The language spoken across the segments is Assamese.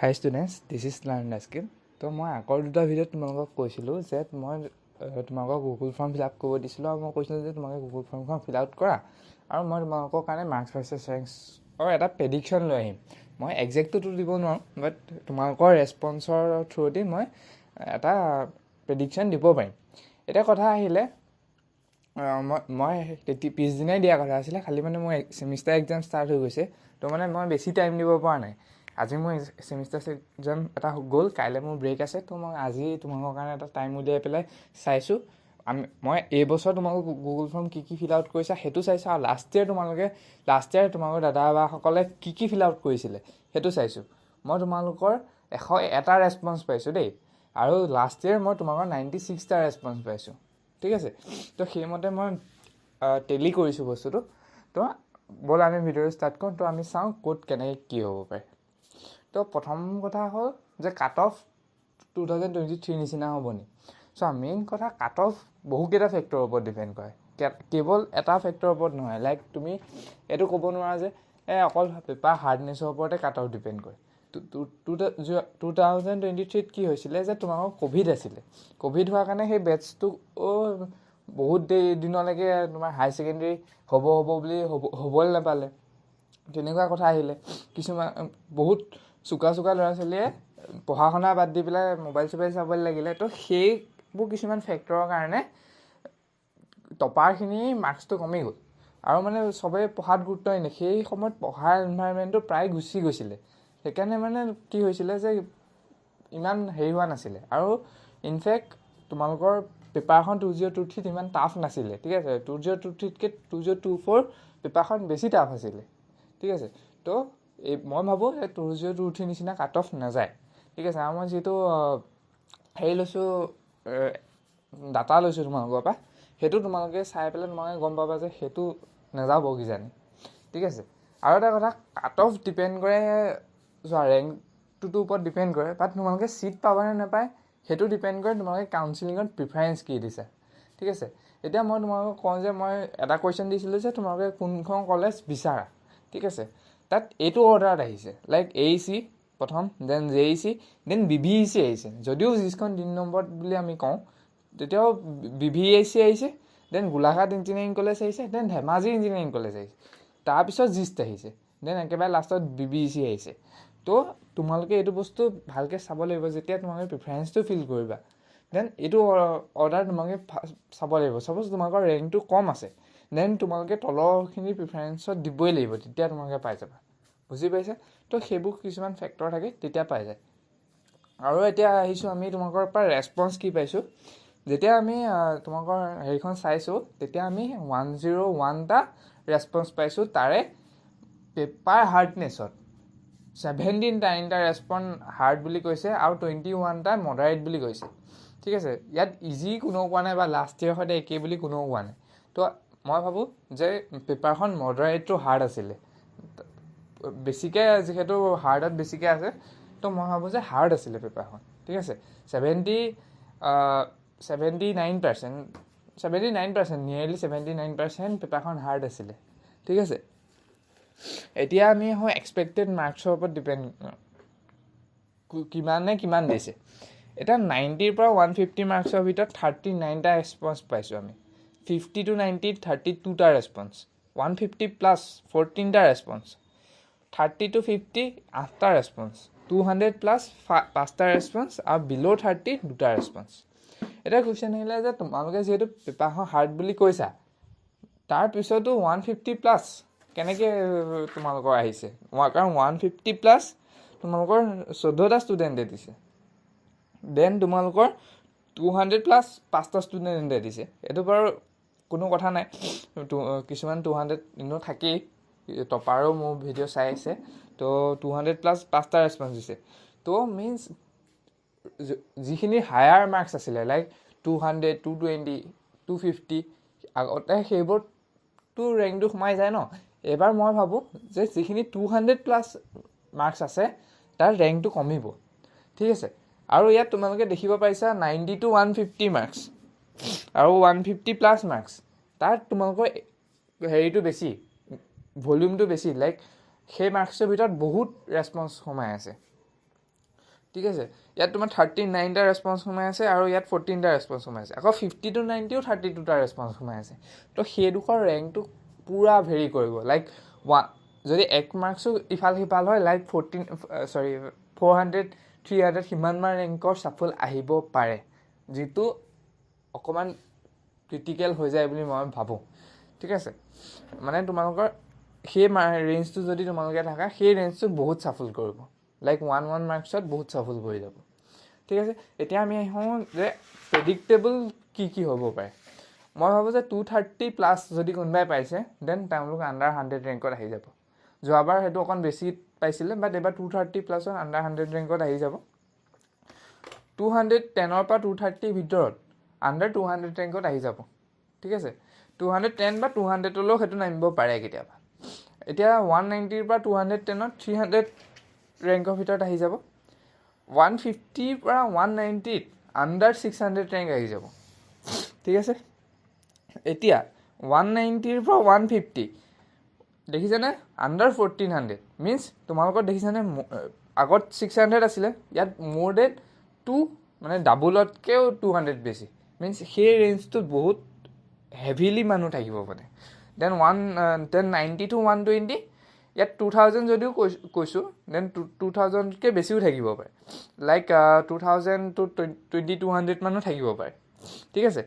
High students, this is learn skill. তো মই আগৰ দুটা ভিডিঅ'ত তোমালোকক কৈছিলোঁ যে মই তোমালোকক গুগল ফৰ্ম ফিল আপ কৰিব দিছিলোঁ আৰু মই কৈছিলোঁ যে তোমালোকে গুগল ফৰ্মখন ফিল আউট কৰা আৰু মই তোমালোকৰ কাৰণে মাৰ্কছ ভাৰ্চেছ ৰেংকছৰ এটা প্ৰেডিকশ্যন লৈ আহিম। মই একজেক্টটোতো দিব নোৱাৰোঁ, বাট তোমালোকৰ ৰেছপন্সৰ থ্ৰুদি মই এটা প্ৰেডিকশ্যন দিব পাৰিম। এতিয়া কথা আহিলে মই পিছদিনাই দিয়া কথা আছিলে, খালি মানে মোৰ ছেমিষ্টাৰ এক্সাম ষ্টাৰ্ট হৈ গৈছে, তো মানে মই বেছি টাইম দিব পৰা নাই। আজি মোৰ ছেমিষ্টাৰ এক্সাম এটা গ'ল, কাইলৈ মোৰ ব্ৰেক আছে, তো মই আজি তোমালোকৰ কাৰণে এটা টাইম উলিয়াই পেলাই চাইছোঁ। মই এইবছৰ তোমালোকক গুগল ফৰ্ম কি ফিল আউট কৰিছা সেইটো চাইছোঁ, আৰু লাষ্ট ইয়েৰ তোমালোকৰ দাদা বাসকলে কি ফিল আউট কৰিছিলে সেইটো চাইছোঁ। মই তোমালোকৰ 101টা ৰেছপন্স পাইছোঁ দেই, আৰু লাষ্ট ইয়েৰ মই তোমালোকৰ 96টা ৰেছপন্স পাইছোঁ, ঠিক আছে। তো সেইমতে মই টেলি কৰিছোঁ বস্তুটো। তো ব'ল আমি ভিডিঅ'টো ষ্টাৰ্ট কৰোঁ। তো আমি চাওঁ ক'ত কেনেকৈ কি হ'ব পাৰে। তো প্ৰথম কথা হ'ল যে কাট অফ 2023 নিচিনা হ'ব নি। মেইন কথা, কাট অফ বহুকেইটা ফেক্টৰৰ ওপৰত ডিপেণ্ড কৰে, কেৱল এটা ফেক্টৰৰ ওপৰত নহয়। লাইক তুমি এইটো ক'ব নোৱাৰা যে অকল পেপাৰ হাৰ্ডনেছৰ ওপৰতে কাট অফ ডিপেণ্ড কৰে। 2023 কি হৈছিলে যে তোমালোকৰ ক'ভিড আছিলে। ক'ভিড হোৱাৰ কাৰণে সেই বেটছটো বহুত দিনলৈকে তোমাৰ হাই ছেকেণ্ডেৰী হ'ব বুলি হ'বলৈ নাপালে, তেনেকুৱা কথা আহিলে। কিছুমান বহুত চোকা ল'ৰা ছোৱালীয়ে পঢ়া শুনা বাদ দি পেলাই মোবাইল চোবাইল চাবলৈ লাগিলে। তো সেইবোৰ কিছুমান ফেক্টৰৰ কাৰণে টপাৰখিনি মাৰ্কছটো কমি গ'ল, আৰু মানে চবেই পঢ়াত গুৰুত্বই নাই। সেই সময়ত পঢ়াৰ এনভাইৰনমেণ্টটো প্ৰায় গুচি গৈছিলে, সেইকাৰণে মানে কি হৈছিলে যে ইমান হেৰি হোৱা নাছিলে। আৰু ইনফেক্ট তোমালোকৰ পেপাৰখন 2023 ইমান টাফ নাছিলে, ঠিক আছে। 2023তকৈ 2024 পেপাৰখন বেছি টাফ আছিলে, ঠিক আছে। তো মই ভাবোঁ যে 2023 নিচিনা কাট অফ নাযায়, ঠিক আছে। আৰু মই যিটো হেৰি লৈছোঁ, ডাটা লৈছোঁ তোমালোকৰ পৰা, সেইটো তোমালোকে চাই পেলাই তোমালোকে গম পাবা যে সেইটো নাযাব কিজানি, ঠিক আছে। আৰু এটা কথা, কাট অফ ডিপেণ্ড কৰে ৰেংকটোৰ ওপৰত ডিপেণ্ড কৰে, বাট তোমালোকে ছিট পাবানে নাপায় সেইটো ডিপেণ্ড কৰে তোমালোকে কাউন্সিলিঙত প্ৰিফাৰেঞ্চ কি দিছা, ঠিক আছে। এতিয়া মই তোমালোকক কওঁ যে মই এটা কুৱেশ্যন দিছিলোঁ যে তোমালোকে কোনখন কলেজ বিচাৰা, ঠিক আছে। তাত এইটো অৰ্ডাৰত আহিছে, লাইক AEC প্ৰথম, দেন JEC, দেন BVEC আহিছে। যদিও যিখন 3 নম্বৰত বুলি আমি কওঁ, তেতিয়াও BVEC আহিছে, দেন গোলাঘাট ইঞ্জিনিয়াৰিং কলেজ আহিছে, দেন ধেমাজি ইঞ্জিনিয়াৰিং কলেজ আহিছে, তাৰপিছত জিষ্ট আহিছে, দেন একেবাৰে লাষ্টত BVEC আহিছে। তো তোমালোকে এইটো বস্তু ভালকৈ চাব লাগিব যেতিয়া তোমালোকে প্ৰিফাৰেঞ্চটো ফিল কৰিবা। দেন এইটো অৰ্ডাৰ তোমালোকে চাব লাগিব। ছাপ'জ তোমালোকৰ ৰেংকটো কম আছে, দেন তোমালোকে তলৰখিনি প্ৰিফাৰেঞ্চত দিবই লাগিব, তেতিয়া তোমালোকে পাই যাবা, বুজি পাইছে। তো সেইবোৰ কিছুমান ফেক্টৰ থাকে, তেতিয়া পাই যায়। আৰু এতিয়া আহিছোঁ আমি তোমালোকৰ পৰা ৰেছপন্স কি পাইছোঁ। যেতিয়া আমি তোমালোকৰ হেৰিখন চাইছোঁ, তেতিয়া আমি 101টা ৰেছপন্স পাইছোঁ। তাৰে পেপাৰ হাৰ্ডনেছত 79টা ৰেছপন্স হাৰ্ড বুলি কৈছে, আৰু 21টা মডাৰেট বুলি কৈছে, ঠিক আছে। ইয়াত ইজি কোনেও কোৱা নাই বা লাষ্ট ইয়েৰ সৈতে একেই বুলি কোনেও কোৱা নাই। তো মই ভাবোঁ যে পেপাৰখন মডাৰেটটো হাৰ্ড আছিলে, বেছিকৈ যিহেতু হাৰ্ডত বেছিকৈ আছে, তো মই ভাবোঁ যে হাৰ্ড আছিলে পেপাৰখন, ঠিক আছে। 79%, নিয়েৰলি 79% পেপাৰখন হাৰ্ড আছিলে, ঠিক আছে। এতিয়া আমি এক্সপেক্টেড মাৰ্কছৰ ওপৰত ডিপেণ্ড কিমান দিছে। এতিয়া 90ৰ পৰা 150 মাৰ্কছৰ ভিতৰত 39টা ৰেছপন্স পাইছোঁ আমি। 50 to 90 32টা ৰেছপন্স, 150 প্লাছ 14টা ৰেছপন্স, 30 to 50 8টা ৰেছপন্স, 200 প্লাছ 5টা ৰেছপন্স, আৰু বিল' 30 2টা ৰেছপন্স। এতিয়া কুৱেশ্যন আহিলে যে তোমালোকে যিহেতু পেপাৰখন হাৰ্ড বুলি কৈছা, তাৰপিছতো 150 প্লাছ কেনেকৈ তোমালোকৰ আহিছে, কাৰণ 150 প্লাছ তোমালোকৰ 14টা ষ্টুডেণ্টে দিছে, দেন তোমালোকৰ 200 প্লাছ 5টা ষ্টুডেণ্টে দিছে। এইটো বাৰু কোনো কথা নাই, কিছুমান 200 এনেও থাকেই, টপাৰো মোৰ ভিডিঅ' চাই আছে। তো 200 প্লাছ 5টা ৰেছপন্স দিছে। তো মিনছ যিখিনি হায়াৰ মাৰ্কছ আছিলে, লাইক 200, 220, 250, আগতে সেইবোৰতো ৰেংকটো সোমাই যায় ন। এইবাৰ মই ভাবোঁ যে যিখিনি 200 প্লাছ মাৰ্কছ আছে তাৰ ৰেংকটো কমিব, ঠিক আছে। আৰু ইয়াত তোমালোকে দেখিব পাৰিছা 90 to 150 মাৰ্কছ আৰু 150 প্লাছ মাৰ্কছ, তাত তোমালোকৰ হেৰিটো বেছি, ভলিউমটো বেছি, লাইক সেই মাৰ্কছৰ ভিতৰত বহুত ৰেছপন্স সোমাই আছে, ঠিক আছে, ইয়াত তোমাৰ 39টা ৰেছপন্স সোমাই আছে আৰু ইয়াত 14টা ৰেছপন্স সোমাই আছে, আকৌ 50 to 90ও 32টা ৰেছপন্স সোমাই আছে। তো সেইডোখৰ ৰেংকটো পূৰা ভেৰি কৰিব, লাইক যদি 1 মাৰ্কছো ইফাল সিফাল হয়, লাইক 400 300 সিমানমান ৰেংকৰ ছাফল আহিব পাৰে, যিটো অকণমান ক্ৰিটিকেল হৈ যায় বুলি মই ভাবোঁ। ঠিক আছে, মানে তোমালোকৰ সেই ৰেঞ্জটো যদি তোমালোকে থাকা, সেই ৰেঞ্জটো বহুত ছাফল কৰিব, লাইক 1 মাৰ্কছত বহুত ছাফল কৰি যাব। ঠিক আছে, এতিয়া আমি আহোঁ যে প্ৰেডিক্টেবল কি হ'ব পাৰে। মই ভাবোঁ যে 230+ যদি কোনোবাই পাইছে, দেন তেওঁলোক আণ্ডাৰ 100 ৰেংকত আহি যাব। যোৱাবাৰ সেইটো অকণ বেছি পাইছিলে, বাট এইবাৰ 230+ আণ্ডাৰ 100 ৰেংকত আহি যাব। 210 পৰা 230 ভিতৰত আণ্ডাৰ 200 ৰেংকত আহি যাব। ঠিক আছে, 210 বা 200লৈ সেইটো নামিব পাৰে কেতিয়াবা। এতিয়া 190 পৰা 210ত 300 ৰেংকৰ ভিতৰত আহি যাব। 150 পৰা 190ত আণ্ডাৰ 600 ৰেংক আহি যাব। ঠিক আছে, এতিয়া 190 পৰা 150 দেখিছেনে আণ্ডাৰ 1400, মিনছ তোমালোকৰ দেখিছেনে আগত 600 আছিলে, ইয়াত মোৰ দেন 2 মানে ডাবুলতকৈও 200 বেছি, মিনছ সেই ৰেঞ্জটোত বহুত হেভিলি মানুহ থাকিব মানে। দেন 90 to 120 ইয়াত 2000 যদিও কৈছোঁ, দেন 2000তকৈ বেছিও থাকিব পাৰে, লাইক 2000 to 2200 মানো থাকিব পাৰে। ঠিক আছে,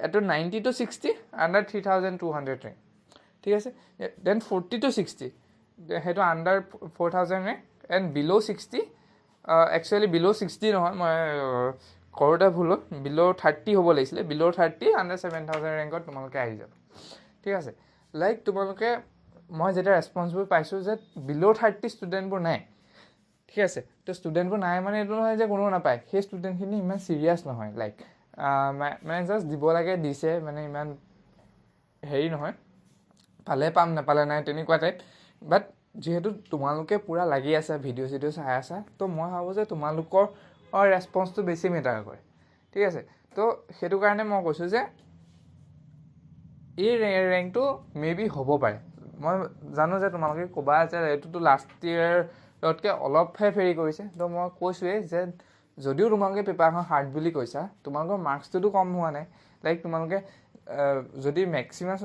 এইটো 90 to 60 আণ্ডাৰ 3200 ৰেংক। ঠিক আছে, দেন 40 to 60 সেইটো under 4000 rank, and below' 60 actually below' 60 নহয়, মই কৰোঁতে ভুল হ'ল, বিল' 30 হ'ব লাগিছিলে, বিল' 30 আণ্ডাৰ 7000 ৰেংকত তোমালোকে আহি যাব। ঠিক আছে, লাইক তোমালোকে মই যেতিয়া ৰেছপন্সবোৰ পাইছোঁ যে বিল' 30 ষ্টুডেণ্টবোৰ নাই। ঠিক আছে, তো ষ্টুডেণ্টবোৰ নাই মানে এইটো নহয় যে কোনো নাপায়, সেই ষ্টুডেণ্টখিনি ইমান চিৰিয়াছ নহয়, লাইক মানে জাষ্ট দিব লাগে দিছে, মানে ইমান হেৰি নহয়, পালে পাম নাপালে নাই তেনেকুৱা টাইপ। বাট যিহেতু তোমালোকে পূৰা লাগি আছা, ভিডিঅ' চিডিঅ' চাই আছা, তো মই ভাবোঁ যে তোমালোকৰ ৰেছপন্সটো বেছি মেটাৰ কৰে। ঠিক আছে, তো সেইটো কাৰণে মই কৈছোঁ যে এই ৰেংকটো মে বি হ'ব পাৰে। মই জানো যে তোমালোকে ক'বা যে এইটোতো লাষ্ট ইয়েৰতকৈ অলপহে ফেৰি কৰিছে, তো মই কৈছোঁৱেই যে যদিও তোমালোকে পেপাৰখন হাৰ্ড বুলি কৈছা, তোমালোকৰ মাৰ্কছটোতো কম হোৱা নাই। লাইক তোমালোকে যদি মেক্সিমাম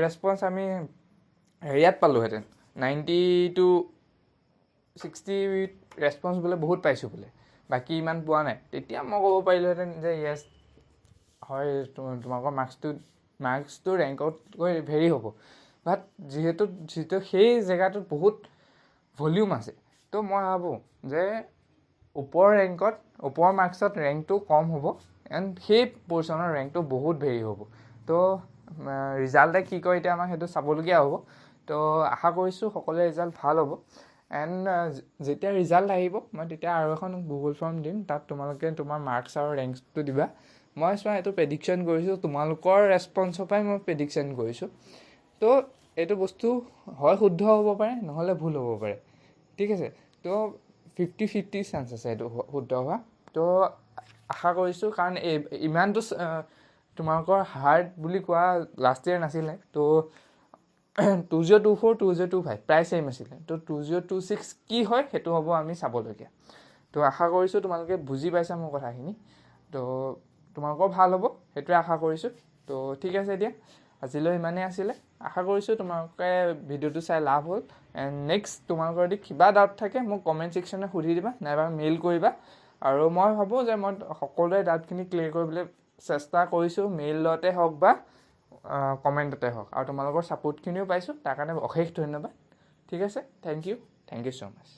ৰেছপন্স আমি হেৰিয়াত পালোঁহেঁতেন, 90 to 60 ৰেছপন্স বোলে বহুত পাইছোঁ বোলে, বাকী ইমান পোৱা নাই, তেতিয়া মই ক'ব পাৰিলোঁহেঁতেন যে য়েছ হয়, তোমালোকৰ মাৰ্কছটো ৰেংকত গৈ ভেৰি হ'ব। বাট যিহেতু সেই জেগাটোত বহুত ভলিউম আছে, তো মই ভাবোঁ যে ওপৰৰ মাৰ্কছত ৰেংকটো কম হ'ব, এণ্ড সেই পৰ্চনৰ ৰেংকটো বহুত ভেৰি হ'ব। তো ৰিজাল্টে কি কয় এতিয়া আমাক সেইটো চাবলগীয়া হ'ব। তো আশা কৰিছোঁ সকলোৰে ৰিজাল্ট ভাল হ'ব, এণ্ড যেতিয়া ৰিজাল্ট আহিব মই তেতিয়া আৰু এখন গুগল ফৰ্ম দিম, তাত তোমালোকে তোমাৰ মাৰ্কছ আৰু ৰেংকটো দিবা। মই চোৱা এইটো প্ৰেডিকশ্যন কৰিছোঁ, তোমালোকৰ ৰেছপন্সৰ পৰাই মই প্ৰেডিকশ্যন কৰিছোঁ। তো এইটো বস্তু হয় শুদ্ধ হ'ব পাৰে, নহ'লে ভুল হ'ব পাৰে। ঠিক আছে, তো 50-50 চান্স আছে এইটো শুদ্ধ হোৱা। তো আশা কৰিছোঁ, কাৰণ ইমানটো তোমালোকৰ হাৰ্ড বুলি কোৱা লাষ্ট ইয়েৰ নাছিলে। তো 2024 2025 প্ৰায় ছেইম আছিলে, তো 2026 কি হয় সেইটো হ'ব আমি চাবলগীয়া। তো আশা কৰিছোঁ তোমালোকে বুজি পাইছা মোৰ কথাখিনি, তো তোমালোকৰ ভাল হ'ব সেইটোৱে আশা কৰিছোঁ। তো ঠিক আছে, এতিয়া আজিলৈ ইমানেই আছিলে। আশা কৰিছোঁ তোমালোকে ভিডিঅ'টো চাই লাভ হ'ল, এণ্ড নেক্সট তোমালোকৰ যদি কিবা ডাউট থাকে মোক কমেণ্ট ছেকশ্যনে সুধি দিবা, নাইবা মেইল কৰিবা। আৰু মই ভাবোঁ যে মই সকলোৰে ডাউটখিনি ক্লিয়াৰ কৰিবলৈ চেষ্টা কৰিছোঁ, মেইলতে হওক বা কমেণ্টতে হওক, আৰু তোমালোকৰ ছাপোৰ্টখিনিও পাইছোঁ, তাৰ কাৰণে অশেষ ধন্যবাদ। ঠিক আছে, থেংক ইউ ছ' মাছ।